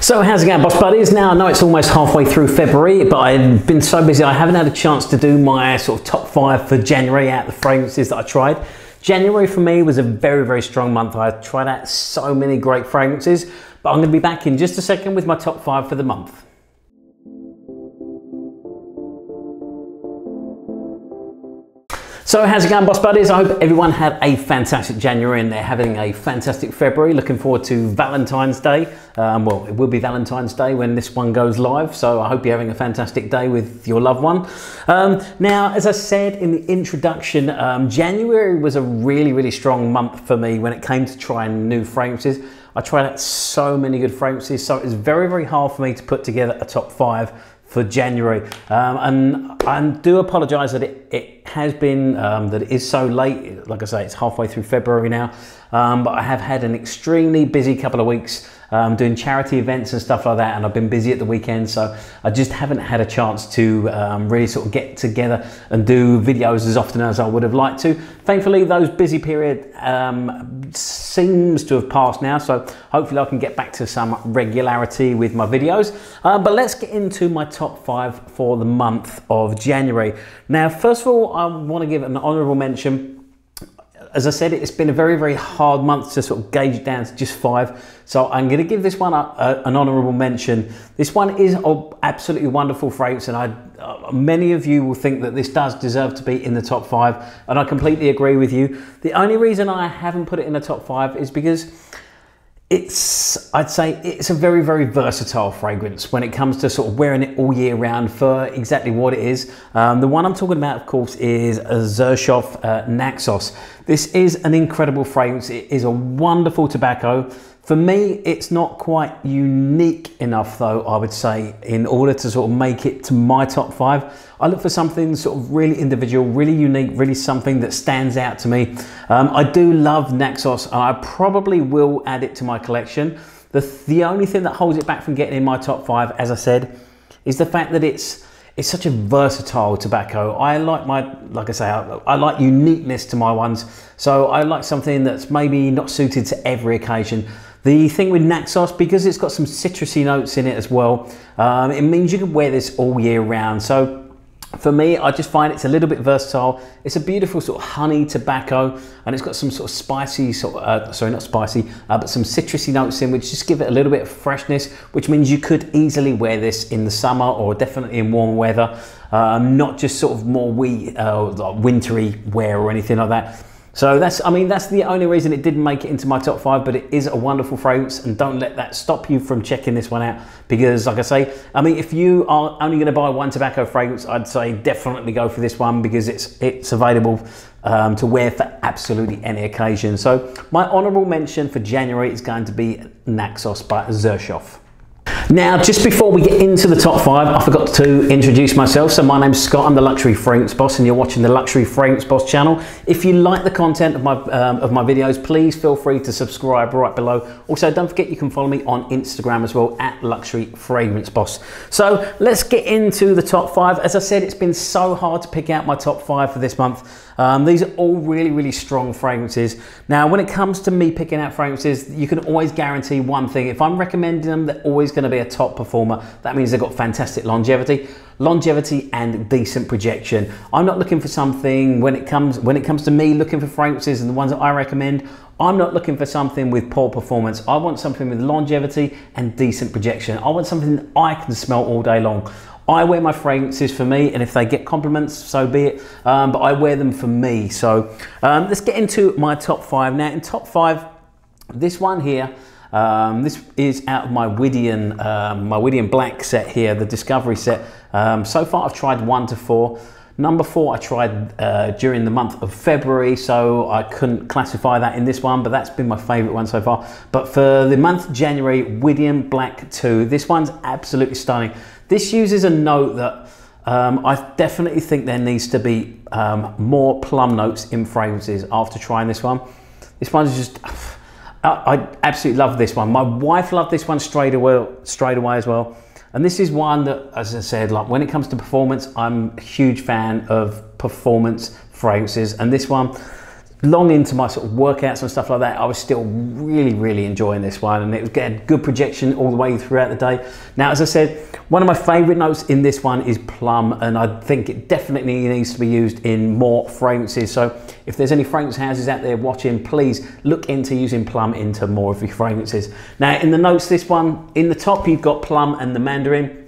So how's it going, boss buddies? Now I know it's almost halfway through February, but I've been so busy I haven't had a chance to do my sort of top 5 for January out of the fragrances that I tried. January for me was a very strong month. I tried out so many great fragrances, but I'm going to be back in just a second with my top 5 for the month. So how's it going, boss buddies? I hope everyone had a fantastic January and they're having a fantastic February. Looking forward to Valentine's Day. Well, it will be Valentine's Day when this one goes live, so I hope you're having a fantastic day with your loved one. Now, as I said in the introduction, January was a really strong month for me when it came to trying new fragrances. I tried out so many good fragrances, so it was very hard for me to put together a top 5 for January, and I do apologise that it has been that it is so late. Like I say, it's halfway through February now, but I have had an extremely busy couple of weeks doing charity events and stuff like that, and I've been busy at the weekend, so I just haven't had a chance to really sort of get together and do videos as often as I would have liked to. Thankfully, those busy period seems to have passed now, so hopefully I can get back to some regularity with my videos. But let's get into my top 5 for the month of January. Now, first of all, I want to give an honourable mention. As I said, it's been a very hard month to sort of gauge it down to just 5. So I'm going to give this one an honourable mention. This one is an absolutely wonderful fragrance, and many of you will think that this does deserve to be in the top 5, and I completely agree with you. The only reason I haven't put it in the top 5 is because I'd say it's a very versatile fragrance when it comes to sort of wearing it all year round for exactly what it is. The one I'm talking about, of course, is Xerjoff Naxos. This is an incredible fragrance. It is a wonderful tobacco. For me, it's not quite unique enough, though, I would say, in order to sort of make it to my top 5. I look for something sort of really individual, really unique, really something that stands out to me. I do love Naxos, and I probably will add it to my collection. The only thing that holds it back from getting in my top 5, as I said, is the fact that it's such a versatile tobacco. I like uniqueness to my ones. So I like something that's maybe not suited to every occasion. The thing with Naxos, because it's got some citrusy notes in it as well, it means you can wear this all year round. So for me, I just find it's a little bit versatile. It's a beautiful sort of honey tobacco, and it's got some sort of spicy, sorry, not spicy, but some citrusy notes in, which just give it a little bit of freshness, which means you could easily wear this in the summer or definitely in warm weather, not just sort of more like wintry wear or anything like that. So that's the only reason it didn't make it into my top 5, but it is a wonderful fragrance, and don't let that stop you from checking this one out, because like I say, if you are only going to buy one tobacco fragrance, I'd say definitely go for this one, because it's available to wear for absolutely any occasion. So my honourable mention for January is going to be Naxos by Xerjoff. Now, just before we get into the top 5, I forgot to introduce myself. So my name's Scott, I'm the Luxury Fragrance Boss, and you're watching the Luxury Fragrance Boss channel. If you like the content of my videos, please feel free to subscribe right below. Also, don't forget you can follow me on Instagram as well, at Luxury Fragrance Boss. So let's get into the top 5. As I said, it's been so hard to pick out my top 5 for this month. These are all really strong fragrances. Now, when it comes to me picking out fragrances, you can always guarantee one thing. If I'm recommending them, they're always going to be a top performer. That means they've got fantastic longevity and decent projection. I'm not looking for something, when it comes to me looking for fragrances and the ones that I recommend, I'm not looking for something with poor performance. I want something with longevity and decent projection. I want something that I can smell all day long. I wear my fragrances for me, and if they get compliments, so be it, but I wear them for me. So let's get into my top 5. Now, in top 5, this one here, this is out of my Widian Black set here, the Discovery set. So far I've tried 1 to 4. Number 4 I tried during the month of February, so I couldn't classify that in this one, but that's been my favourite one so far. But for the month of January, Widian Black II, this one's absolutely stunning. This uses a note that I definitely think there needs to be more plum notes in fragrances after trying this one. This one's just, I absolutely love this one. My wife loved this one straight away as well. And this is one that, as I said, like when it comes to performance, I'm a huge fan of performance fragrances. And this one, long into my sort of workouts and stuff like that, I was still really enjoying this one, and it was getting good projection all the way throughout the day. Now, as I said, one of my favorite notes in this one is plum, and I think it definitely needs to be used in more fragrances. So if there's any fragrance houses out there watching, please look into using plum into more of your fragrances. Now, in the notes, this one, in the top, you've got plum and the mandarin.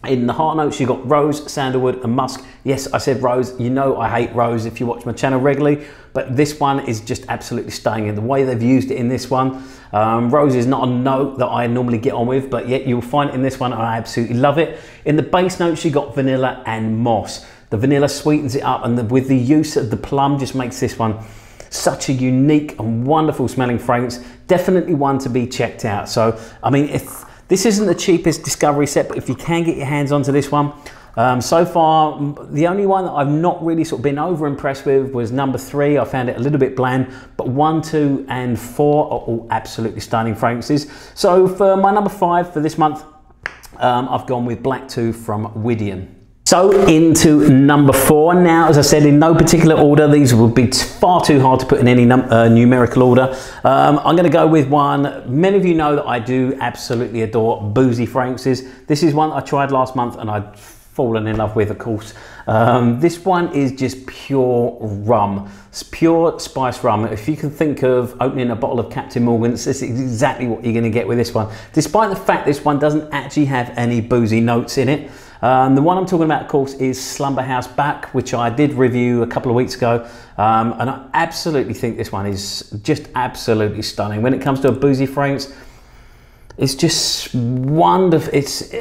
In the heart notes, you've got rose, sandalwood and musk. Yes, I said rose. You know I hate rose if you watch my channel regularly, but this one is just absolutely stunning in the way they've used it in this one. Rose is not a note that I normally get on with, but yet you'll find it in this one, and I absolutely love it. In the base notes, you've got vanilla and moss. The vanilla sweetens it up, and with the use of the plum just makes this one such a unique and wonderful smelling fragrance. Definitely one to be checked out. So, I mean, if this isn't the cheapest discovery set, but if you can get your hands onto this one, so far, the only one that I've not really sort of been over impressed with was number 3. I found it a little bit bland, but 1, 2 and 4 are all absolutely stunning fragrances. So for my number 5 for this month, I've gone with Black II from Widian. So into number 4. Now, as I said, in no particular order, these would be far too hard to put in any numerical order. I'm going to go with one. Many of you know that I do absolutely adore boozy fragrances. This is one I tried last month and I'd fallen in love with, of course. This one is just pure rum. It's pure spice rum. If you can think of opening a bottle of Captain Morgan's, this is exactly what you're going to get with this one. Despite the fact this one doesn't actually have any boozy notes in it. The one I'm talking about, of course, is Slumberhouse Baque, which I did review a couple of weeks ago, and I absolutely think this one is just absolutely stunning. When it comes to a boozy fragrance, it's just wonderful.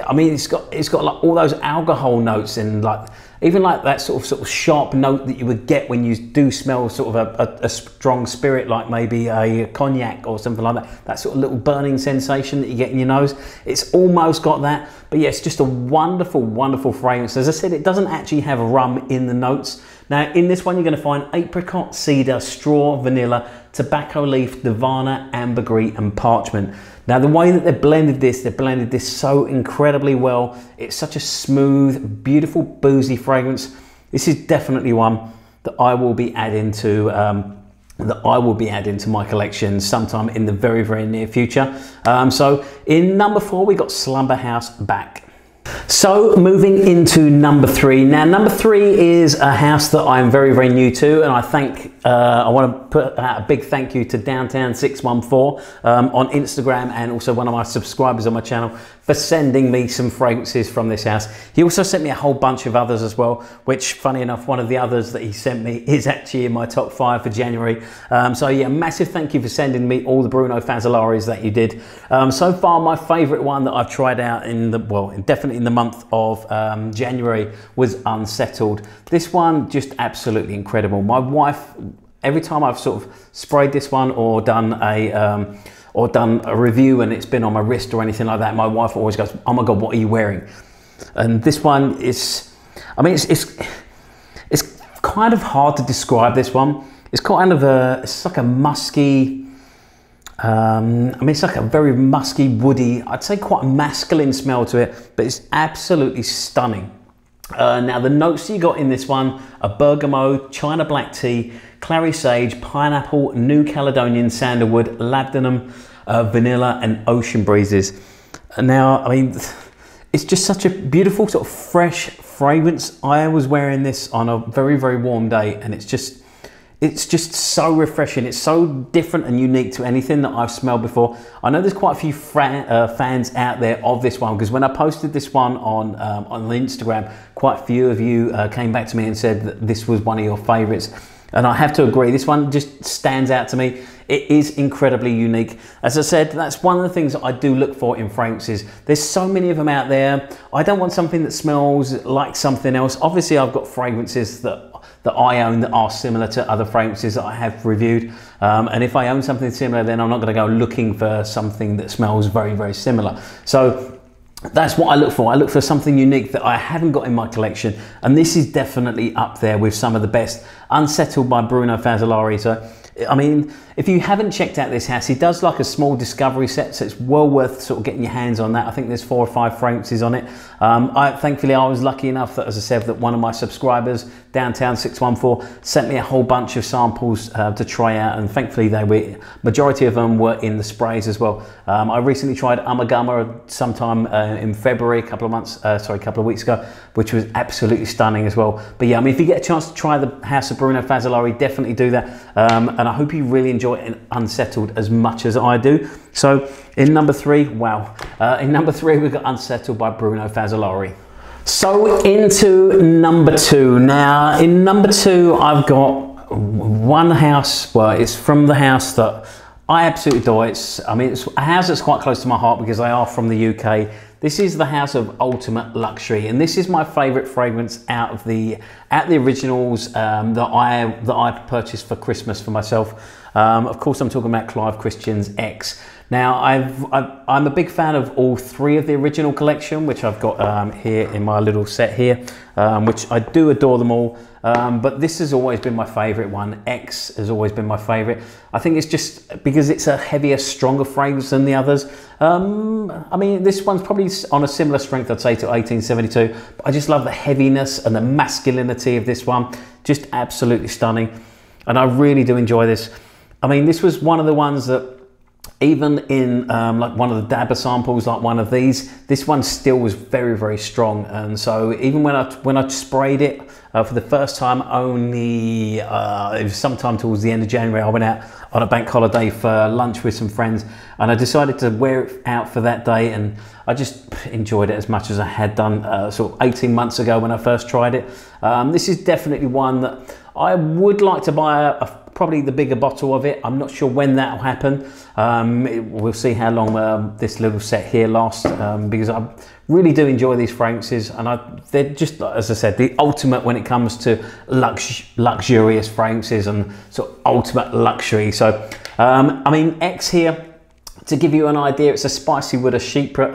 I mean, it's got like all those alcohol notes, and like even like that sort of sharp note that you would get when you do smell sort of a strong spirit, like maybe a cognac or something like that. That sort of little burning sensation that you get in your nose. It's almost got that, but yeah, it's just a wonderful fragrance. As I said, it doesn't actually have rum in the notes. Now, in this one, you're going to find apricot, cedar, straw, vanilla, tobacco leaf, Davan, ambergris, and parchment. Now, the way that they've blended this so incredibly well. It's such a smooth, beautiful, boozy fragrance. This is definitely one that I will be adding to my collection sometime in the very near future. So in number 4, we got Slumberhouse Baque. So moving into number 3. Now, number 3 is a house that I'm very new to, and I want to put out a big thank you to Downtown614 on Instagram, and also one of my subscribers on my channel, for sending me some fragrances from this house. He also sent me a whole bunch of others as well, which, funny enough, one of the others that he sent me is actually in my top 5 for January. So yeah, massive thank you for sending me all the Bruno Fazzolaris that you did. So far, my favorite one that I've tried out definitely in the month of January was Unsettled. This one, just absolutely incredible. My wife, every time I've sort of sprayed this one or done a review and it's been on my wrist or anything like that, my wife always goes, "Oh my God, what are you wearing?" And this one is, I mean, it's kind of hard to describe this one. It's kind of it's like a musky, I mean, it's like a very musky, woody, I'd say quite a masculine smell to it, but it's absolutely stunning. Now, the notes you got in this one are bergamot, China black tea, clary sage, pineapple, New Caledonian sandalwood, labdanum, vanilla, and ocean breezes. Now, I mean, it's just such a beautiful sort of fresh fragrance. I was wearing this on a very warm day, and it's just so refreshing. It's so different and unique to anything that I've smelled before. I know there's quite a few fans out there of this one, because when I posted this one on the Instagram, quite a few of you came back to me and said that this was one of your favorites. And I have to agree, this one just stands out to me. It is incredibly unique. As I said, that's one of the things that I do look for in fragrances. There's so many of them out there. I don't want something that smells like something else. Obviously, I've got fragrances that I own that are similar to other fragrances that I have reviewed. And if I own something similar, then I'm not going to go looking for something that smells very similar. So that's what I look for. I look for something unique that I haven't got in my collection, and this is definitely up there with some of the best. Unsettled by Bruno Fazzolari. So I mean, if you haven't checked out this house, he does like a small discovery set, so it's well worth sort of getting your hands on that. I think there's 4 or 5 fragrances on it. Thankfully, I was lucky enough that, as I said, that one of my subscribers, Downtown 614, sent me a whole bunch of samples to try out, and thankfully majority of them were in the sprays as well. I recently tried Ambergris sometime in February, a couple of weeks ago, which was absolutely stunning as well. But yeah, I mean, if you get a chance to try the House of Bruno Fazzolari, definitely do that. And I hope you really enjoy it in Unsettled as much as I do. So in number 3, wow. In number 3, we've got Unsettled by Bruno Fazzolari. So into number 2. Now, in number 2, I've got one house. Well, it's from the house that I absolutely adore. It's a house that's quite close to my heart because they are from the UK. This is the House of Ultimate Luxury, and this is my favourite fragrance out of the originals that I purchased for Christmas for myself. Of course, I'm talking about Clive Christian's X. Now, I'm a big fan of all 3 of the original collection, which I've got here in my little set here, which I do adore them all. But this has always been my favourite one. X has always been my favourite. I think it's just because it's a heavier, stronger fragrance than the others. I mean, this one's probably on a similar strength, I'd say, to 1872. But I just love the heaviness and the masculinity of this one. Just absolutely stunning. And I really do enjoy this. I mean, this was one of the ones that, even in like one of the dabber samples, like one of these, this one still was very, very strong. And so even when I sprayed it for the first time, only it was sometime towards the end of January, I went out on a bank holiday for lunch with some friends, and I decided to wear it out for that day, and I just enjoyed it as much as I had done sort of 18 months ago when I first tried it. This is definitely one that I would like to buy probably the bigger bottle of it. I'm not sure when that will happen. We'll see how long this little set here lasts, because I really do enjoy these fragrances, and they're just, as I said, the ultimate when it comes to luxurious fragrances and sort of ultimate luxury. So, I mean, X here, to give you an idea, it's a spicy woody chypre.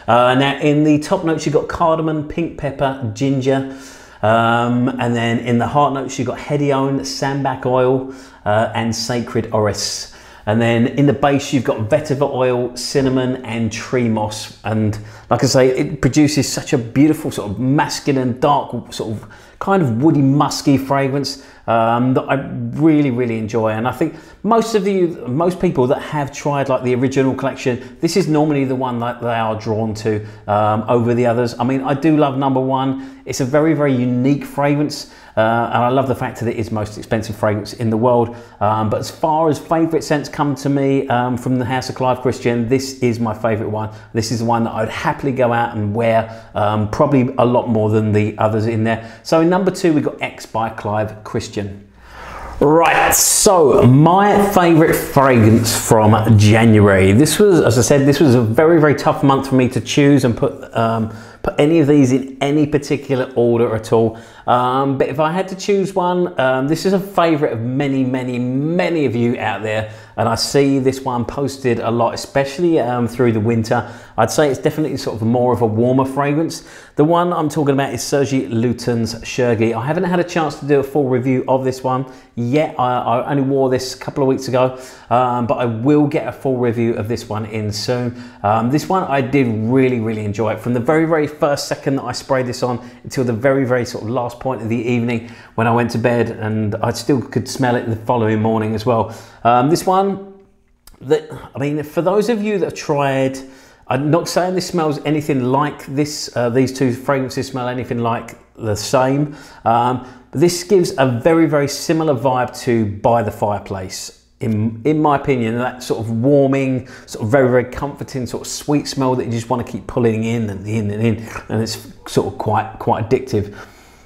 Now, in the top notes, you've got cardamom, pink pepper, ginger. And then in the heart notes, you've got Hedione, Sambac oil, and sacred Orris. And then in the base, you've got vetiver oil, cinnamon, and tree moss. And like I say, it produces such a beautiful sort of masculine, dark, sort of kind of woody, musky fragrance that I really, really enjoy. And I think most people that have tried like the original collection, this is normally the one that they are drawn to over the others. I mean, I do love number 1. It's a very, very unique fragrance. And I love the fact that it is the most expensive fragrance in the world. But as far as favourite scents come to me from the House of Clive Christian, this is my favourite one. This is the one that I'd happily go out and wear, probably a lot more than the others in there. So in number 2, we got X by Clive Christian. Right, so my favourite fragrance from January. This was, as I said, this was a very, very tough month for me to choose and put any of these in any particular order at all. But if I had to choose one, this is a favourite of many, many, many of you out there. And I see this one posted a lot, especially through the winter. I'd say it's definitely sort of more of a warmer fragrance. The one I'm talking about is Sergi Luton's Shergi. I haven't had a chance to do a full review of this one yet. I only wore this a couple of weeks ago, but I will get a full review of this one in soon. This one I did really, really enjoy it. From the very, very first second that I sprayed this on until the very, very sort of last point of the evening when I went to bed, and I still could smell it the following morning as well. This one, I mean, for those of you that have tried, I'm not saying this smells anything like this, these 2 fragrances smell anything like the same. But this gives a very, very similar vibe to By the Fireplace. In my opinion, that sort of warming, sort of very, very comforting, sort of sweet smell that you just want to keep pulling in and in and in, and it's sort of quite addictive.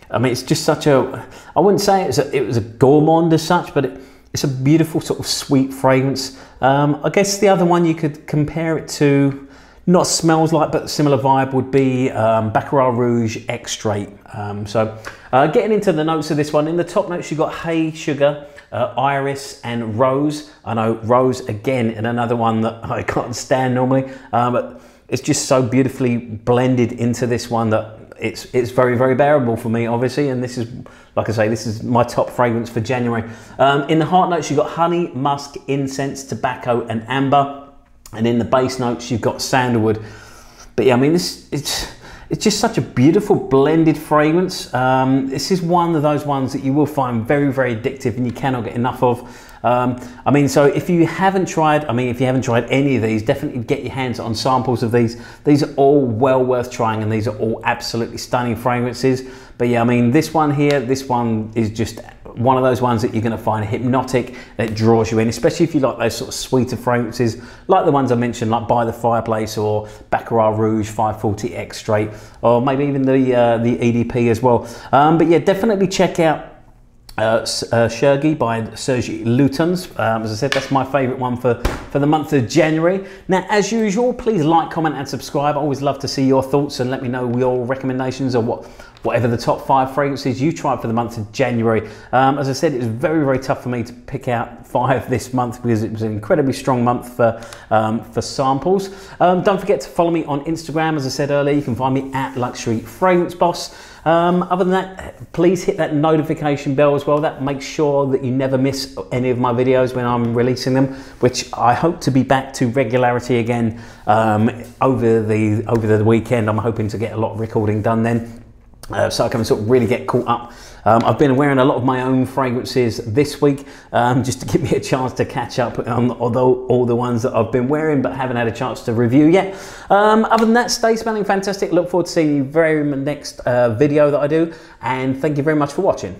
I mean, it's just such a, I wouldn't say it was a gourmand as such, but it's a beautiful sort of sweet fragrance. I guess the other one you could compare it to, not smells like, but similar vibe, would be Baccarat Rouge Extrait. So getting into the notes of this one, in the top notes you've got hay, sugar, iris and rose. I know rose again in another one that I can't stand normally, but it's just so beautifully blended into this one that it's very, very bearable for me, obviously, and this is, like I say, this is my top fragrance for January. In the heart notes, you've got honey, musk, incense, tobacco, and amber, and in the base notes, you've got sandalwood. But yeah, I mean, it's just such a beautiful blended fragrance. This is one of those ones that you will find very, very addictive and you cannot get enough of. I mean, so if you haven't tried, any of these, definitely get your hands on samples of these. These are all well worth trying, and these are all absolutely stunning fragrances. But yeah, I mean, this one here, this one is just one of those ones that you're going to find hypnotic, that draws you in, especially if you like those sort of sweeter fragrances, like the ones I mentioned, like By the Fireplace or Baccarat Rouge 540 X Straight, or maybe even the EDP as well. But yeah, definitely check out Xerjoff by Sergi Lutens. As I said, that's my favourite one for the month of January. Now, as usual, please like, comment and subscribe. I always love to see your thoughts and let me know your recommendations or whatever the top 5 fragrances you tried for the month of January. As I said, it was very, very tough for me to pick out 5 this month because it was an incredibly strong month for samples. Don't forget to follow me on Instagram. As I said earlier, you can find me at Luxury Fragrance Boss. Other than that, please hit that notification bell as well. That makes sure that you never miss any of my videos when I'm releasing them, which I hope to be back to regularity again over the weekend. I'm hoping to get a lot of recording done then. So I can sort of really get caught up. I've been wearing a lot of my own fragrances this week, just to give me a chance to catch up on all the ones that I've been wearing but haven't had a chance to review yet. Other than that, stay smelling fantastic. Look forward to seeing you very next video that I do, and thank you very much for watching.